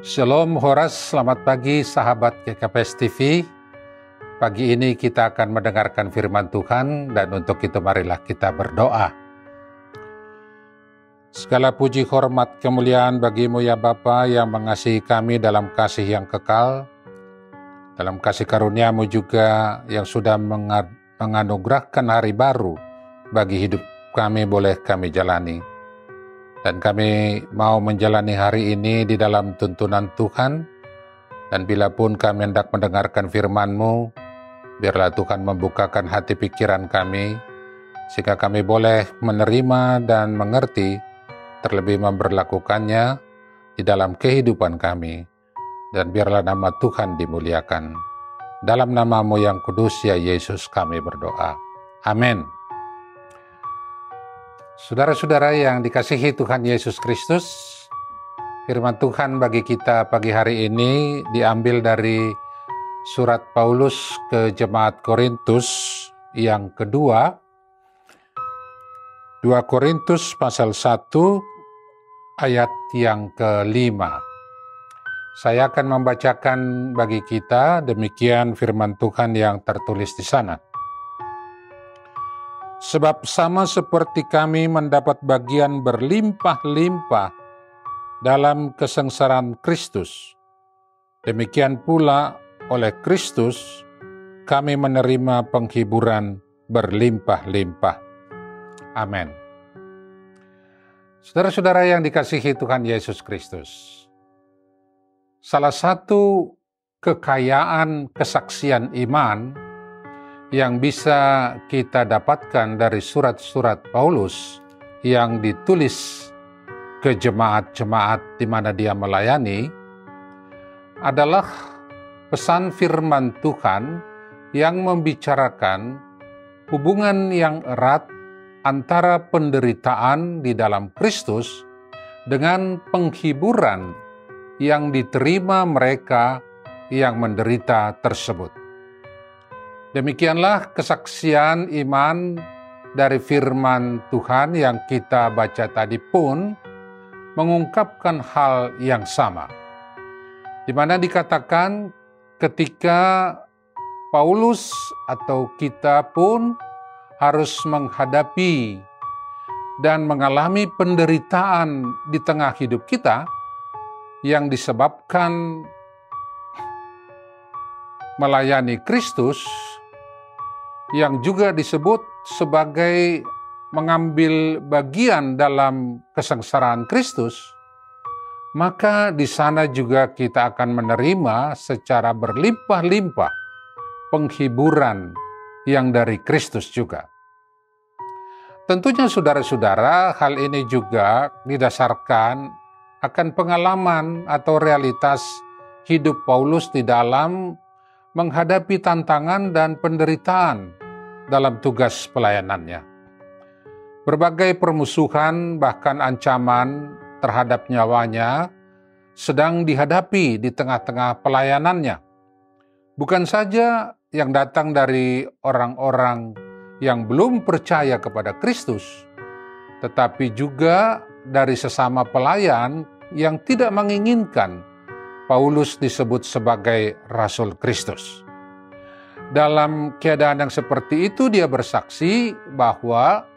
Shalom Horas, selamat pagi sahabat GKPS TV. Pagi ini kita akan mendengarkan firman Tuhan dan untuk itu marilah kita berdoa. Segala puji hormat kemuliaan bagimu ya Bapa yang mengasihi kami dalam kasih yang kekal, dalam kasih karunia-Mu juga yang sudah menganugerahkan hari baru bagi hidup kami boleh kami jalani. Dan kami mau menjalani hari ini di dalam tuntunan Tuhan. Dan bila pun kami hendak mendengarkan firman-Mu, biarlah Tuhan membukakan hati pikiran kami, sehingga kami boleh menerima dan mengerti, terlebih memberlakukannya di dalam kehidupan kami. Dan biarlah nama Tuhan dimuliakan. Dalam nama-Mu yang kudus ya Yesus kami berdoa. Amin. Saudara-saudara yang dikasihi Tuhan Yesus Kristus, firman Tuhan bagi kita pagi hari ini diambil dari surat Paulus ke jemaat Korintus yang kedua, 2 Korintus pasal 1 ayat yang ke-5. Saya akan membacakan bagi kita demikian firman Tuhan yang tertulis di sana. Sebab sama seperti kami mendapat bagian berlimpah-limpah dalam kesengsaraan Kristus, demikian pula oleh Kristus kami menerima penghiburan berlimpah-limpah. Amin. Saudara-saudara yang dikasihi Tuhan Yesus Kristus, salah satu kekayaan kesaksian iman yang bisa kita dapatkan dari surat-surat Paulus yang ditulis ke jemaat-jemaat di mana dia melayani adalah pesan firman Tuhan yang membicarakan hubungan yang erat antara penderitaan di dalam Kristus dengan penghiburan yang diterima mereka yang menderita tersebut. Demikianlah kesaksian iman dari firman Tuhan yang kita baca tadi pun mengungkapkan hal yang sama. Di mana dikatakan ketika Paulus atau kita pun harus menghadapi dan mengalami penderitaan di tengah hidup kita yang disebabkan melayani Kristus, yang juga disebut sebagai mengambil bagian dalam kesengsaraan Kristus, maka di sana juga kita akan menerima secara berlimpah-limpah penghiburan yang dari Kristus juga. Tentunya saudara-saudara, hal ini juga didasarkan akan pengalaman atau realitas hidup Paulus di dalam menghadapi tantangan dan penderitaan dalam tugas pelayanannya. Berbagai permusuhan bahkan ancaman terhadap nyawanya sedang dihadapi di tengah-tengah pelayanannya. Bukan saja yang datang dari orang-orang yang belum percaya kepada Kristus, tetapi juga dari sesama pelayan yang tidak menginginkan Paulus disebut sebagai Rasul Kristus. Dalam keadaan yang seperti itu dia bersaksi bahwa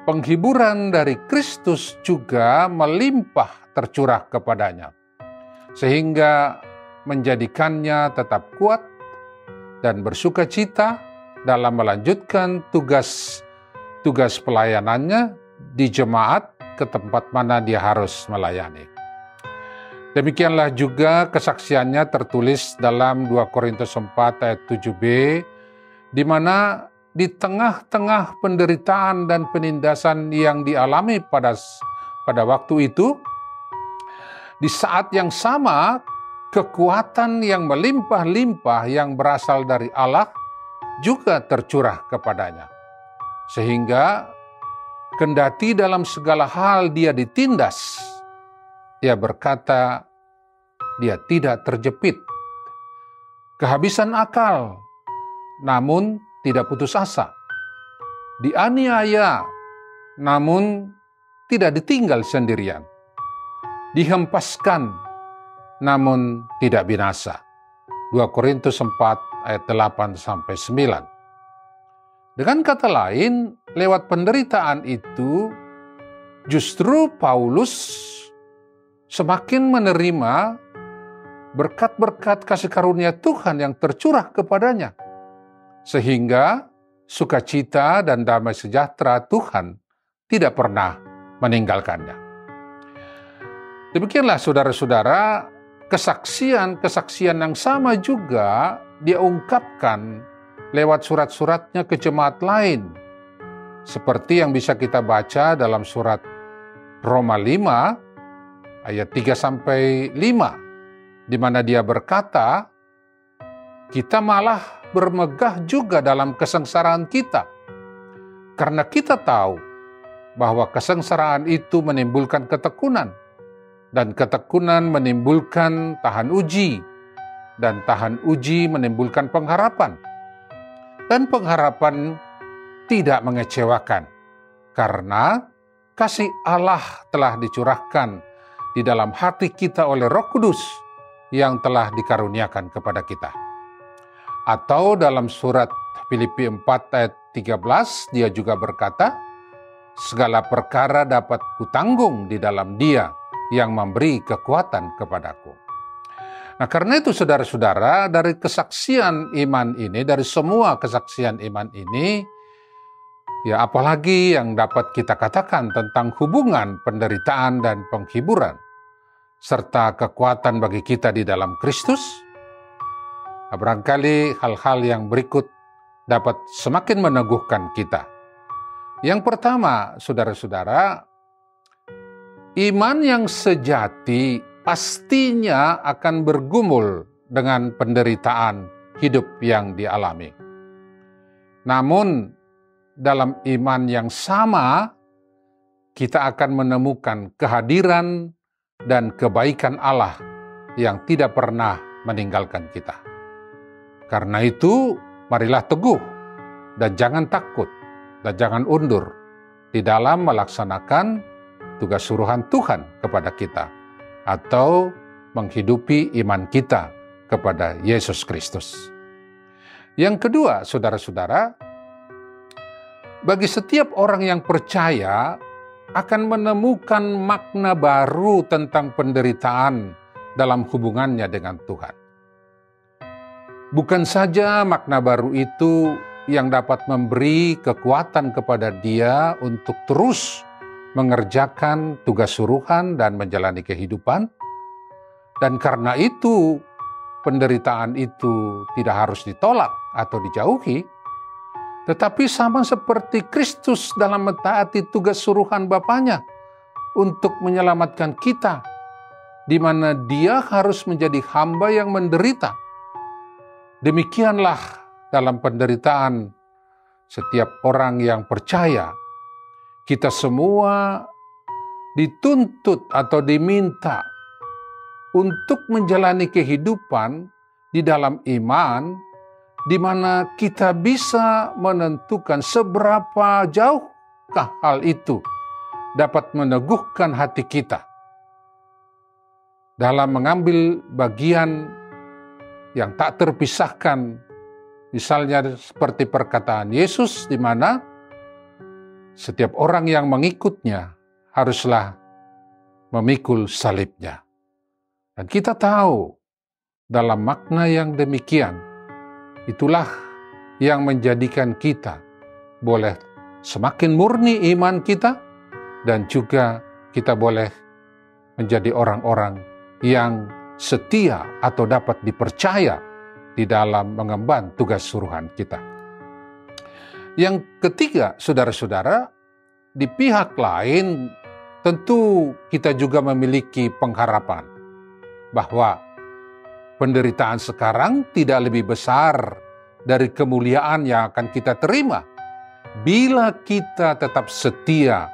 penghiburan dari Kristus juga melimpah tercurah kepadanya, sehingga menjadikannya tetap kuat dan bersuka cita dalam melanjutkan tugas pelayanannya di jemaat ke tempat mana dia harus melayani. Demikianlah juga kesaksiannya tertulis dalam 2 Korintus 4 ayat 7b, di mana di tengah-tengah penderitaan dan penindasan yang dialami pada waktu itu, di saat yang sama kekuatan yang melimpah-limpah yang berasal dari Allah juga tercurah kepadanya. Sehingga kendati dalam segala hal dia ditindas, dia berkata, dia tidak terjepit, kehabisan akal, namun tidak putus asa, dianiaya, namun tidak ditinggal sendirian, dihempaskan, namun tidak binasa. 2 Korintus 4 ayat 8-9. Dengan kata lain, lewat penderitaan itu, justru Paulus semakin menerima berkat-berkat kasih karunia Tuhan yang tercurah kepadanya. Sehingga sukacita dan damai sejahtera Tuhan tidak pernah meninggalkannya. Demikianlah saudara-saudara, kesaksian yang sama juga dia ungkapkan lewat surat-suratnya ke jemaat lain. Seperti yang bisa kita baca dalam surat Roma 5 ayat 3-5, di mana dia berkata, kita malah bermegah juga dalam kesengsaraan kita, karena kita tahu bahwa kesengsaraan itu menimbulkan ketekunan, dan ketekunan menimbulkan tahan uji, dan tahan uji menimbulkan pengharapan. Dan pengharapan tidak mengecewakan, karena kasih Allah telah dicurahkan di dalam hati kita oleh Roh Kudus yang telah dikaruniakan kepada kita. Atau dalam surat Filipi 4 ayat 13, dia juga berkata, segala perkara dapat kutanggung di dalam Dia yang memberi kekuatan kepadaku. Nah, karena itu saudara-saudara, dari kesaksian iman ini, dari semua kesaksian iman ini, ya apalagi yang dapat kita katakan tentang hubungan penderitaan dan penghiburan, serta kekuatan bagi kita di dalam Kristus, barangkali hal-hal yang berikut dapat semakin meneguhkan kita. Yang pertama, saudara-saudara, iman yang sejati pastinya akan bergumul dengan penderitaan hidup yang dialami. Namun, dalam iman yang sama, kita akan menemukan kehadiran dan kebaikan Allah yang tidak pernah meninggalkan kita. Karena itu, marilah teguh dan jangan takut dan jangan undur di dalam melaksanakan tugas suruhan Tuhan kepada kita, atau menghidupi iman kita kepada Yesus Kristus. Yang kedua, saudara-saudara, bagi setiap orang yang percaya akan menemukan makna baru tentang penderitaan dalam hubungannya dengan Tuhan. Bukan saja makna baru itu yang dapat memberi kekuatan kepada dia untuk terus mengerjakan tugas suruhan dan menjalani kehidupan. Dan karena itu, penderitaan itu tidak harus ditolak atau dijauhi, tetapi sama seperti Kristus dalam mentaati tugas suruhan Bapanya untuk menyelamatkan kita, di mana Dia harus menjadi hamba yang menderita. Demikianlah dalam penderitaan setiap orang yang percaya, kita semua dituntut atau diminta untuk menjalani kehidupan di dalam iman, di mana kita bisa menentukan seberapa jauhkah hal itu dapat meneguhkan hati kita dalam mengambil bagian yang tak terpisahkan, misalnya seperti perkataan Yesus, di mana setiap orang yang mengikutnya haruslah memikul salibnya. Dan kita tahu dalam makna yang demikian, itulah yang menjadikan kita boleh semakin murni iman kita, dan juga kita boleh menjadi orang-orang yang setia atau dapat dipercaya di dalam mengemban tugas suruhan kita. Yang ketiga, saudara-saudara, di pihak lain tentu kita juga memiliki pengharapan bahwa penderitaan sekarang tidak lebih besar dari kemuliaan yang akan kita terima bila kita tetap setia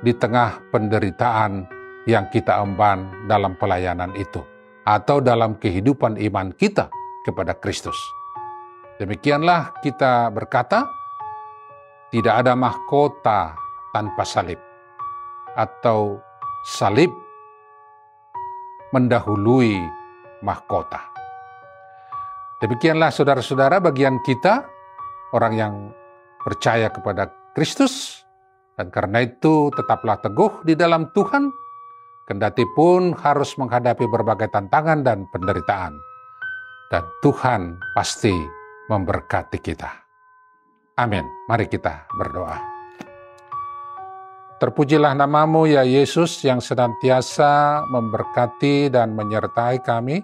di tengah penderitaan yang kita emban dalam pelayanan itu, atau dalam kehidupan iman kita kepada Kristus. Demikianlah kita berkata, tidak ada mahkota tanpa salib, atau salib mendahului mahkota. Demikianlah saudara-saudara bagian kita, orang yang percaya kepada Kristus, dan karena itu tetaplah teguh di dalam Tuhan, kendati pun harus menghadapi berbagai tantangan dan penderitaan. Dan Tuhan pasti memberkati kita. Amin. Mari kita berdoa. Terpujilah namamu ya Yesus yang senantiasa memberkati dan menyertai kami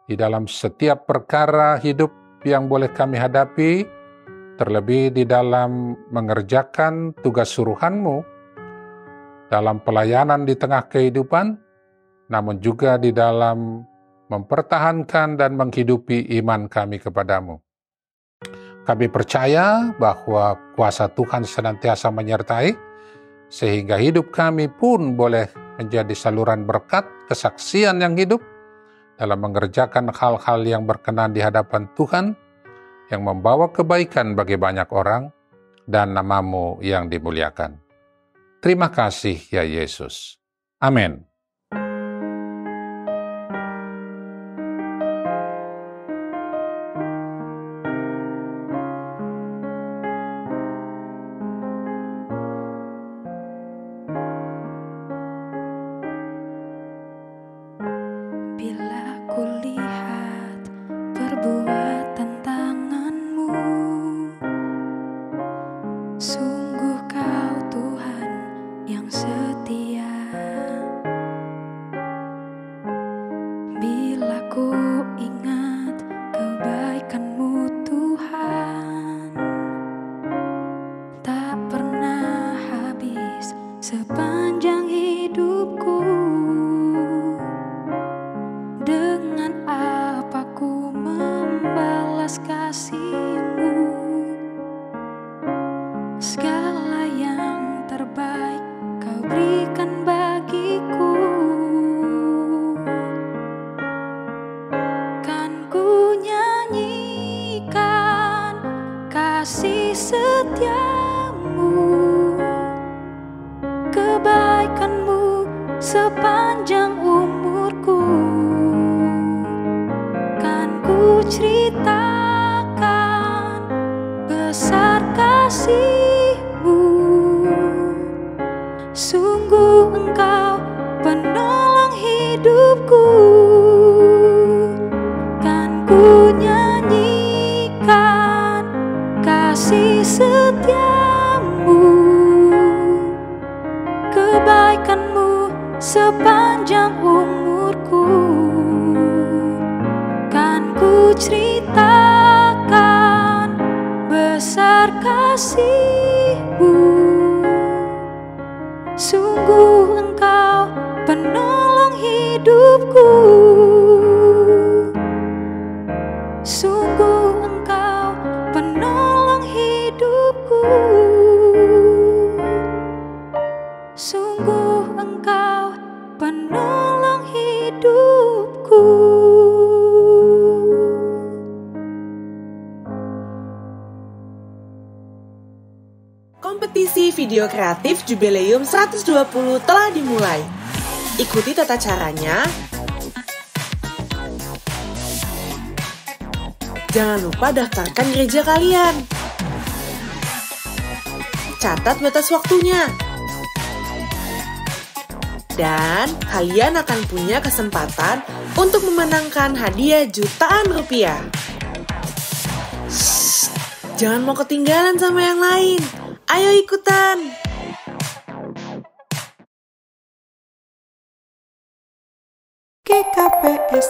di dalam setiap perkara hidup yang boleh kami hadapi, terlebih di dalam mengerjakan tugas suruhan-Mu, dalam pelayanan di tengah kehidupan, namun juga di dalam mempertahankan dan menghidupi iman kami kepadamu. Kami percaya bahwa kuasa Tuhan senantiasa menyertai, sehingga hidup kami pun boleh menjadi saluran berkat, kesaksian yang hidup, dalam mengerjakan hal-hal yang berkenan di hadapan Tuhan, yang membawa kebaikan bagi banyak orang, dan namamu yang dimuliakan. Terima kasih ya Yesus. Amin. Sepanjang umurku kan ku ceritakan besar kasih-Mu. Sungguh Engkau penolong hidupku, kan ku nyanyikan kasih setia-Mu, kebaikan-Mu sepanjang umurku, kan ku ceritakan besar kasih-Mu. Sungguh Engkau penolong hidupku, sungguh Engkau penolong hidupku, sungguh Engkau penolong hidupku. Kompetisi video kreatif Jubileum 120 telah dimulai. Ikuti tata caranya. Jangan lupa daftarkan gereja kalian. Catat batas waktunya. Dan kalian akan punya kesempatan untuk memenangkan hadiah jutaan rupiah. Shh, jangan mau ketinggalan sama yang lain. Ayo ikutan! GKPS